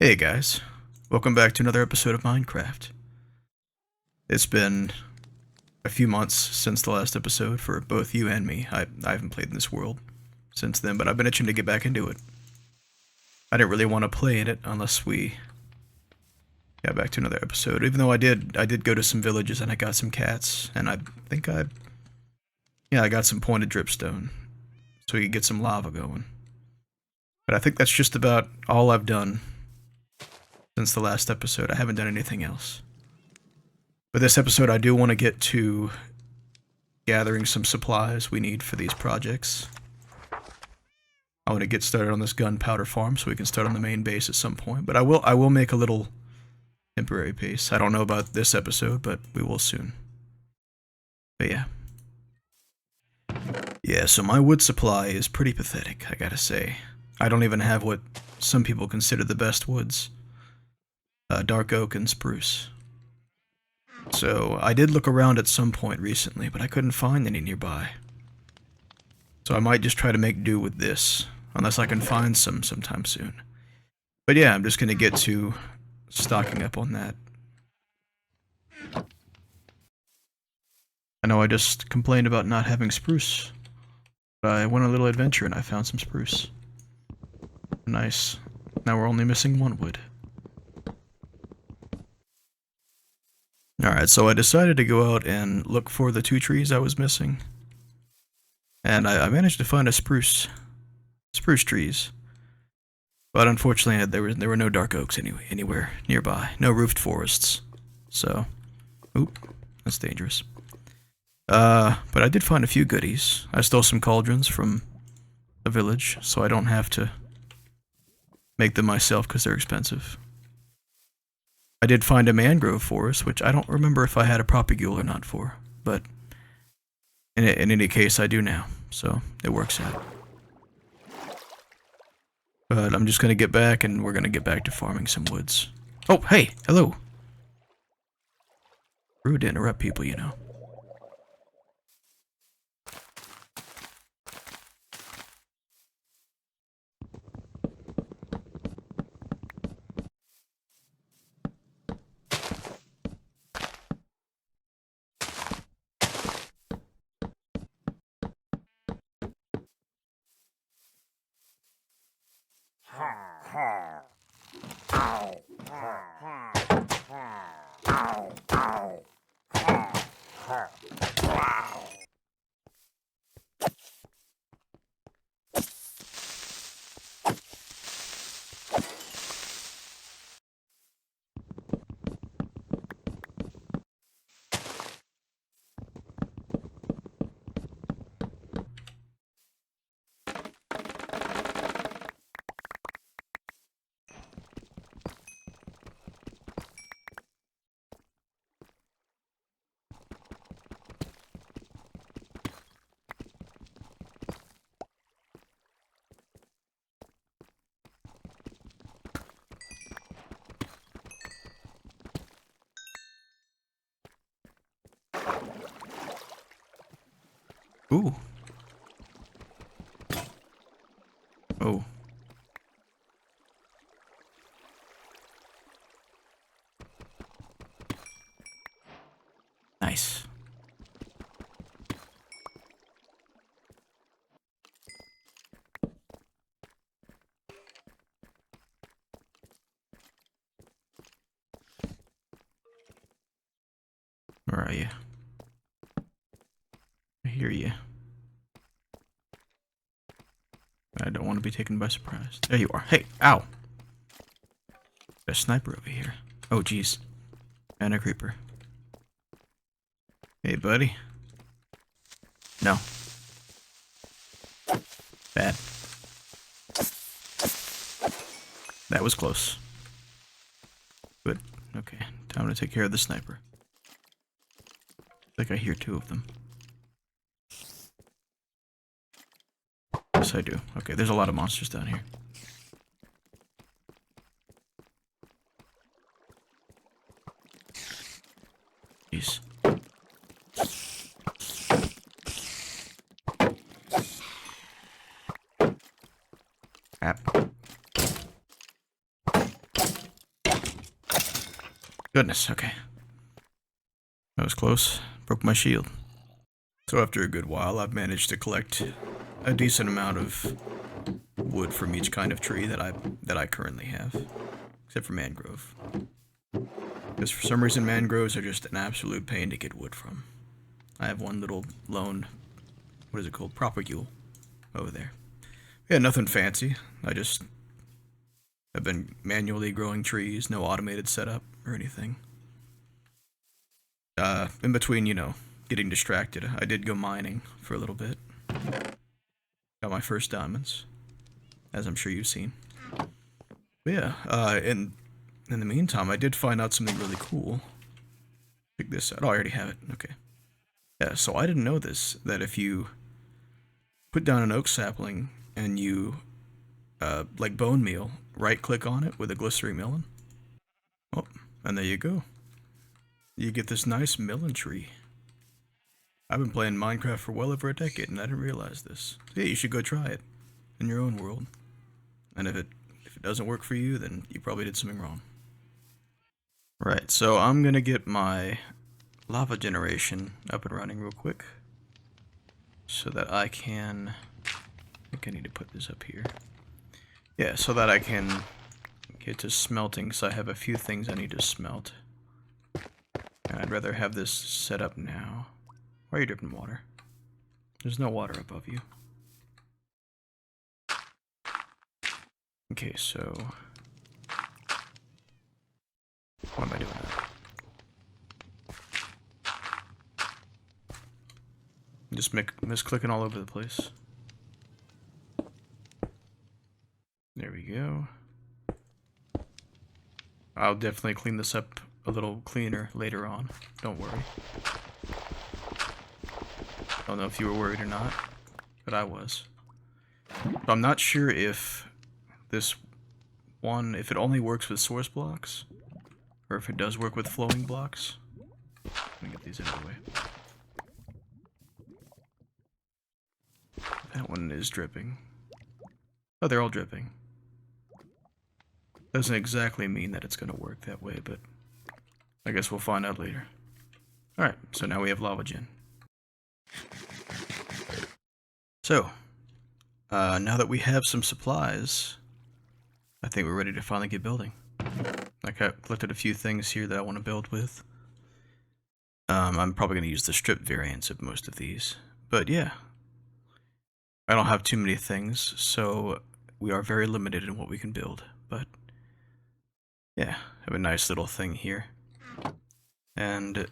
Hey guys, welcome back to another episode of Minecraft. It's been a few months since the last episode for both you and me. I haven't played in this world since then, but I've been itching to get back into it. I didn't really want to play in it unless we got back to another episode, even though I did go to some villages and I got some cats, and I think I got some pointed dripstone, so you can get some lava going. But I think that's just about all I've done since the last episode. I haven't done anything else. But this episode I do want to get to gathering some supplies we need for these projects. I want to get started on this gunpowder farm so we can start on the main base at some point. But I will make a little temporary base. I don't know about this episode, but we will soon. But yeah. Yeah, so my wood supply is pretty pathetic, I gotta say. I don't even have what some people consider the best woods. Dark oak and spruce. So I did look around at some point recently, but I couldn't find any nearby. So I might just try to make do with this, unless I can find some sometime soon. But yeah, I'm just gonna get to stocking up on that. I know I just complained about not having spruce, but I went on a little adventure and I found some spruce. Nice. Now we're only missing one wood. Alright, so I decided to go out and look for the two trees I was missing. And I managed to find a spruce trees. But unfortunately, there were no dark oaks anywhere nearby. No roofed forests. So, oop, that's dangerous. But I did find a few goodies. I stole some cauldrons from the village, so I don't have to make them myself because they're expensive. I did find a mangrove forest, which I don't remember if I had a propagule or not for, but in any case, I do now, so it works out. But I'm just gonna get back, and we're gonna get back to farming some woods. Oh, hey, hello. Rude to interrupt people, you know. Ooh. Oh. Nice. Where are you? I hear you. I don't want to be taken by surprise. There you are. Hey, ow! There's a sniper over here. Oh, jeez. And a creeper. Hey, buddy. No. Bad. That was close. Good. Okay, time to take care of the sniper. I think I hear two of them. Yes, I do. Okay, there's a lot of monsters down here. Jeez. Crap. Goodness, okay. That was close. Broke my shield. So after a good while, I've managed to collect a decent amount of wood from each kind of tree that I currently have. Except for mangrove. Because for some reason mangroves are just an absolute pain to get wood from. I have one little lone, what is it called, propagule over there. Yeah, nothing fancy. I just have been manually growing trees, no automated setup or anything. In between, you know, getting distracted, I did go mining for a little bit. Got my first diamonds, as I'm sure you've seen. But yeah, in the meantime, I did find out something really cool. Check this out. Oh, I already have it. Okay. Yeah, so I didn't know this, that if you put down an oak sapling and you, like bone meal, right-click on it with a glycerine melon. Oh, and there you go. You get this nice melon tree. I've been playing Minecraft for well over a decade, and I didn't realize this. So yeah, you should go try it in your own world. And if it doesn't work for you, then you probably did something wrong. Right, so I'm gonna get my lava generation up and running real quick, so that I can, I think I need to put this up here. Yeah, so that I can get to smelting, so I have a few things I need to smelt. And I'd rather have this set up now. Why are you dripping water? There's no water above you. Okay, so why am I doing that? I'm just misclicking all over the place. There we go. I'll definitely clean this up a little cleaner later on. Don't worry. Don't know if you were worried or not, but I was. But I'm not sure if this one, if it only works with source blocks, or if it does work with flowing blocks. Let me get these out of the way. That one is dripping. Oh, they're all dripping. Doesn't exactly mean that it's going to work that way, but I guess we'll find out later. Alright, so now we have lava gen. So, now that we have some supplies, I think we're ready to finally get building. I collected a few things here that I want to build with. I'm probably going to use the strip variants of most of these, but yeah. I don't have too many things, so we are very limited in what we can build, but yeah, I have a nice little thing here. And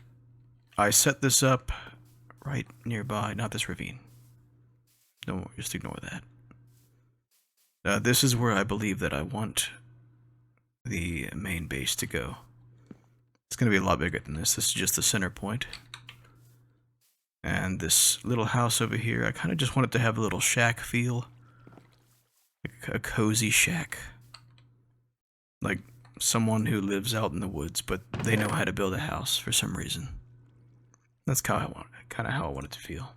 I set this up right nearby, not this ravine. Don't just ignore that. This is where I believe that I want the main base to go. It's going to be a lot bigger than this. This is just the center point. And this little house over here, I kind of just want it to have a little shack feel. Like a cozy shack. Like someone who lives out in the woods, but they know how to build a house for some reason. That's kind of how I want it to feel.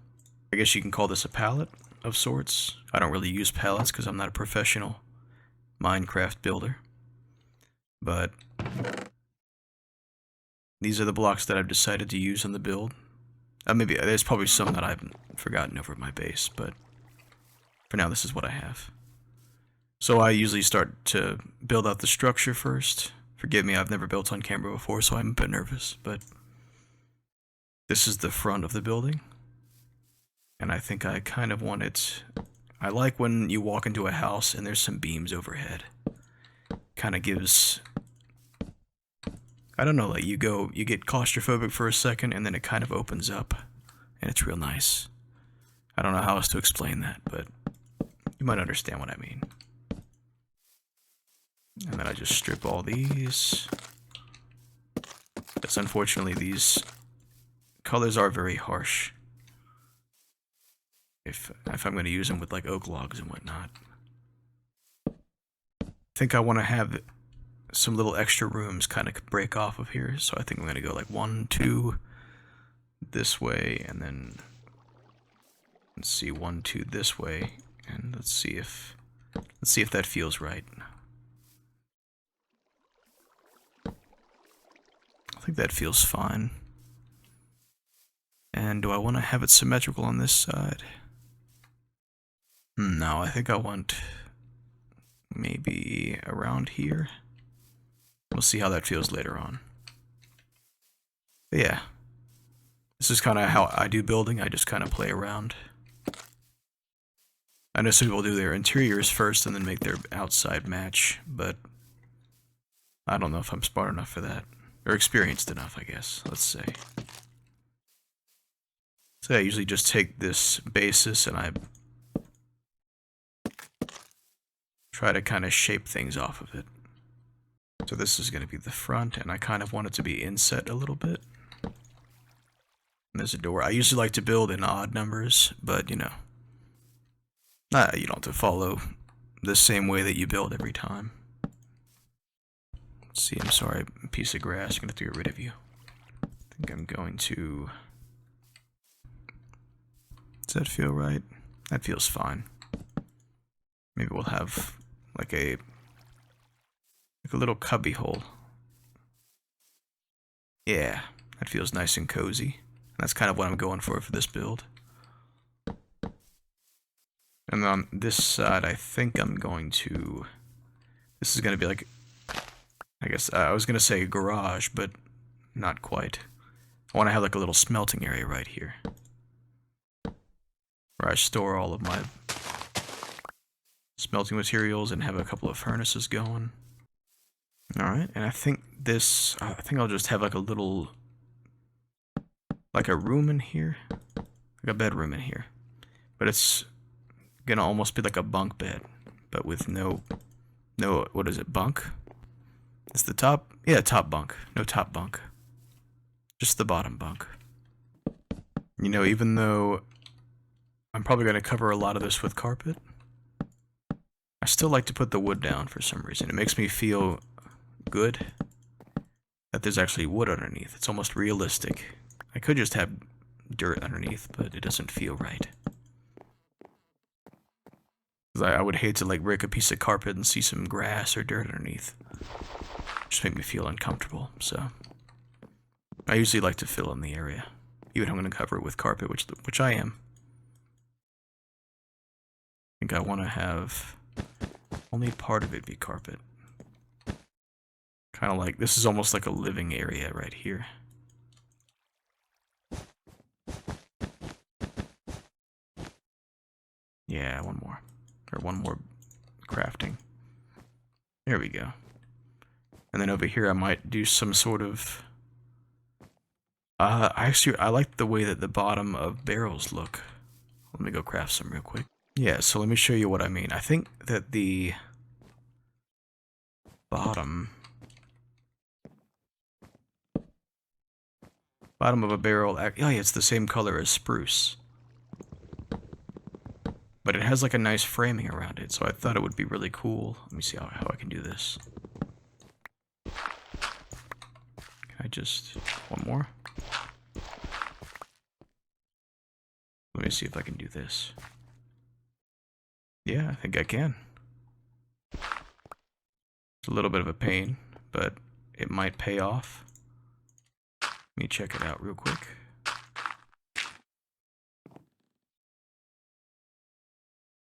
I guess you can call this a palette of sorts. I don't really use palettes because I'm not a professional Minecraft builder. But these are the blocks that I've decided to use on the build. Maybe there's probably some that I've forgotten over at my base, but for now this is what I have. So I usually start to build out the structure first. Forgive me, I've never built on camera before, so I'm a bit nervous, but this is the front of the building. And I think I kind of want it... I like when you walk into a house and there's some beams overhead. Kind of gives... I don't know, like you get claustrophobic for a second and then it kind of opens up. And it's real nice. I don't know how else to explain that, but you might understand what I mean. And then I just strip all these. Because unfortunately these colors are very harsh. If I'm going to use them with like oak logs and whatnot. I think I want to have some little extra rooms kind of break off of here, so I think I'm going to go like 1, 2 this way, and then let's see, 1, 2 this way, and let's see if that feels right. think that feels fine. And do I want to have it symmetrical on this side? No, I think I want maybe around here. We'll see how that feels later on. But yeah, this is kind of how I do building. I just kind of play around. I know some people do their interiors first and then make their outside match, but I don't know if I'm smart enough for that. Or experienced enough, I guess, let's say. So I usually just take this basis and I try to kind of shape things off of it. So this is going to be the front, and I kind of want it to be inset a little bit. And there's a door. I usually like to build in odd numbers, but you know, you don't have to follow the same way that you build every time. Let's see, I'm sorry, piece of grass, I'm going to have to get rid of you. I think I'm going to... Does that feel right? That feels fine. Maybe we'll have like a little cubby hole. Yeah, that feels nice and cozy. That's kind of what I'm going for this build. And on this side, I think I'm going to... This is going to be like... I guess I was going to say a garage, but not quite. I want to have like a little smelting area right here, where I store all of my smelting materials and have a couple of furnaces going. Alright, and I think this... I think I'll just have like a little... like a room in here. Like a bedroom in here. But it's gonna almost be like a bunk bed, but with no, what is it, bunk? It's the top? Yeah, top bunk. No top bunk. Just the bottom bunk. You know, even though I'm probably gonna cover a lot of this with carpet, I still like to put the wood down for some reason. It makes me feel good that there's actually wood underneath. It's almost realistic. I could just have dirt underneath, but it doesn't feel right. I would hate to like break a piece of carpet and see some grass or dirt underneath. Just make me feel uncomfortable, so I usually like to fill in the area, even if I'm going to cover it with carpet, which I am. I think I want to have only part of it be carpet. Kind of like, this is almost like a living area right here. Yeah, one more crafting. There we go. And then over here I might do some sort of... I like the way that the bottom of barrels look. Let me go craft some real quick. Yeah, so let me show you what I mean. I think that the bottom of a barrel... Oh yeah, it's the same color as spruce. But it has like a nice framing around it, so I thought it would be really cool. Let me see how I can do this. Can I just... one more? Let me see if I can do this. Yeah, I think I can. It's a little bit of a pain, but it might pay off. Let me check it out real quick.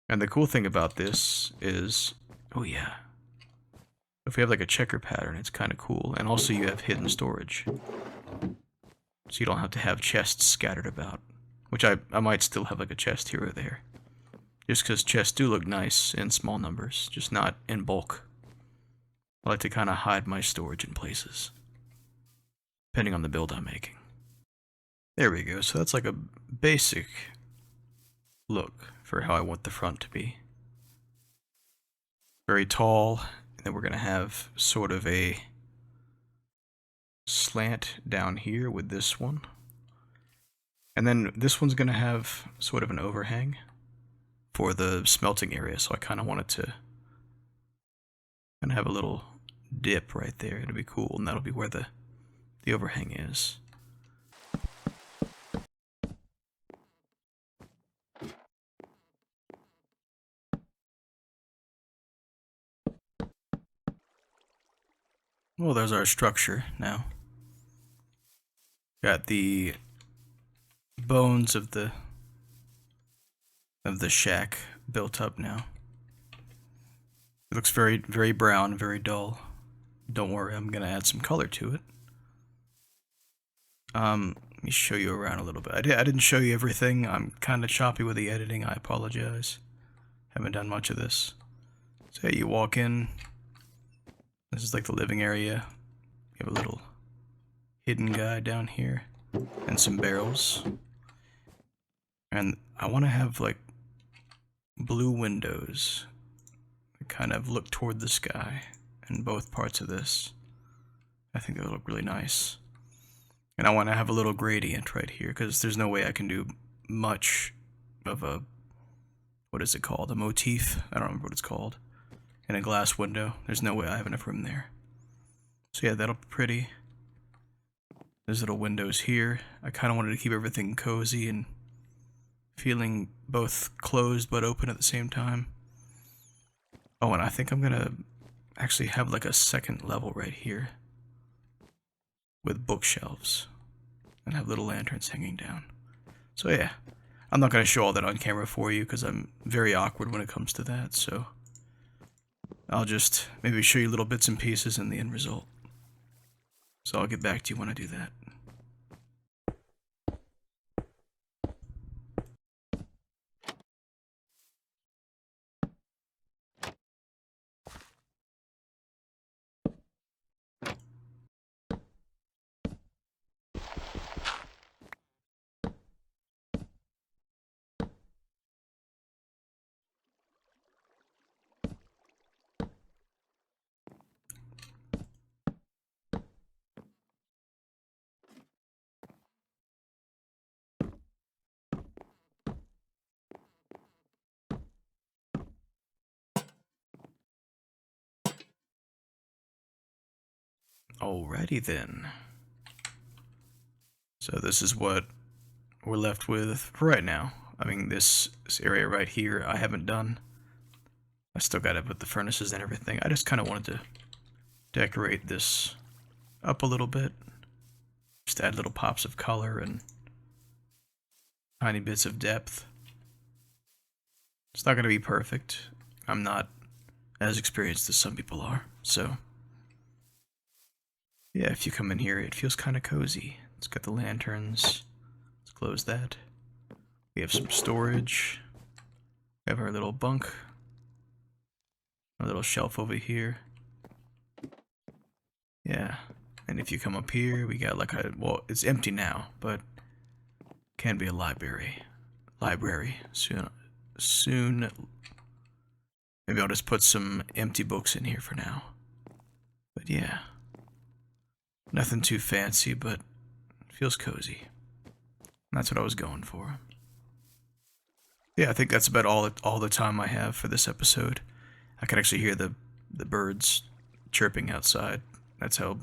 And the cool thing about this is, oh yeah, if we have like a checker pattern, it's kind of cool. And also you have hidden storage. So you don't have to have chests scattered about. Which I might still have like a chest here or there. Just because chests do look nice in small numbers, just not in bulk. I like to kind of hide my storage in places, depending on the build I'm making. There we go, so that's like a basic look for how I want the front to be. Very tall, and then we're going to have sort of a slant down here with this one. And then this one's going to have sort of an overhang for the smelting area, so I kind of want it to kind of have a little dip right there. It'll be cool, and that'll be where the overhang is. Well, there's our structure now. Got the bones of the shack built up now. It looks very, very brown, very dull. Don't worry, I'm gonna add some color to it. Let me show you around a little bit. I didn't show you everything. I'm kind of choppy with the editing. I apologize. Haven't done much of this. So yeah, you walk in. This is like the living area. You have a little hidden guy down here and some barrels. And I want to have like blue windows that kind of look toward the sky in both parts of this. I think that'll look really nice. And I want to have a little gradient right here because there's no way I can do much of a, what is it called? A motif? I don't remember what it's called. In a glass window. There's no way I have enough room there. So yeah, that'll be pretty. There's little windows here. I kind of wanted to keep everything cozy and feeling both closed but open at the same time. Oh, and I think I'm gonna actually have like a second level right here with bookshelves and have little lanterns hanging down. So yeah, I'm not gonna show all that on camera for you because I'm very awkward when it comes to that, so I'll just maybe show you little bits and pieces in the end result. So I'll get back to you when I do that. Alrighty then. So this is what we're left with for right now. I mean, this area right here I haven't done. I still gotta put the furnaces and everything. I just kind of wanted to decorate this up a little bit. Just add little pops of color and tiny bits of depth. It's not gonna be perfect. I'm not as experienced as some people are, so yeah, if you come in here, it feels kind of cozy. It's got the lanterns. Let's close that. We have some storage. We have our little bunk. A little shelf over here. Yeah. And if you come up here, we got like a, well, it's empty now, but can be a library. Soon. Maybe I'll just put some empty books in here for now. But yeah. Nothing too fancy, but it feels cozy. And that's what I was going for. Yeah, I think that's about all the time I have for this episode. I can actually hear the birds chirping outside. That's how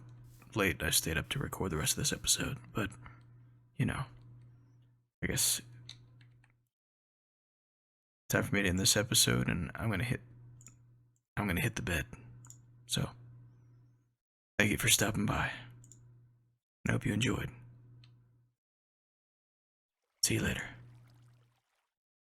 late I stayed up to record the rest of this episode. But, you know, I guess it's time for me to end this episode, and I'm gonna hit the bed. So, thank you for stopping by. I hope you enjoyed. See you later.